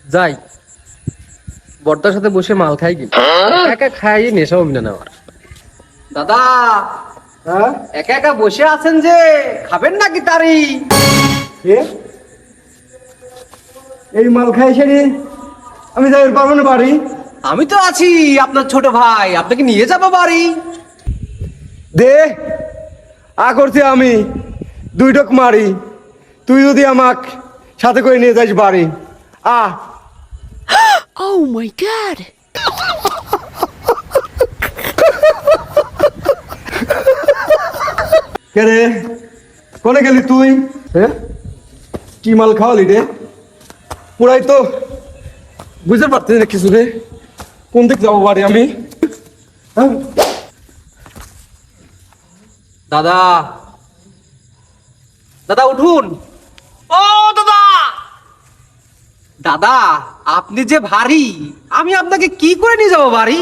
যাই বর্দার সাথে বসে মাল খাই কি একা খাই নেশা হবে না আমার। দাদা হ্যাঁ একা একা বসে আছেন যে, খাবেন নাকি তারি? এ এই মাল খাই সেরি আমি যাই পারবো না বাড়ি। আমি তো আছি আপনার ছোট ভাই, আপনাকে নিয়ে যাবো বাড়ি। দে করছি আমি 2 টক মারি, তুই যদি আমাক সাথে করে নিয়ে যাস বাড়ি। Oh my god! কে রে, কোনে গেলি তুই? হ্যাঁ কি মাল খাওয়ালি রে? পুরাই তো বুঝতে পারতেছি না কিছু রে। কোন দিক যাবো বাড়ি আমি? হ্যাঁ? দাদা দাদা উঠুন। ও দাদা, দাদা আপনি যে ভারী, আমি আপনাকে কি করে নিয়ে যাবো বাড়ি?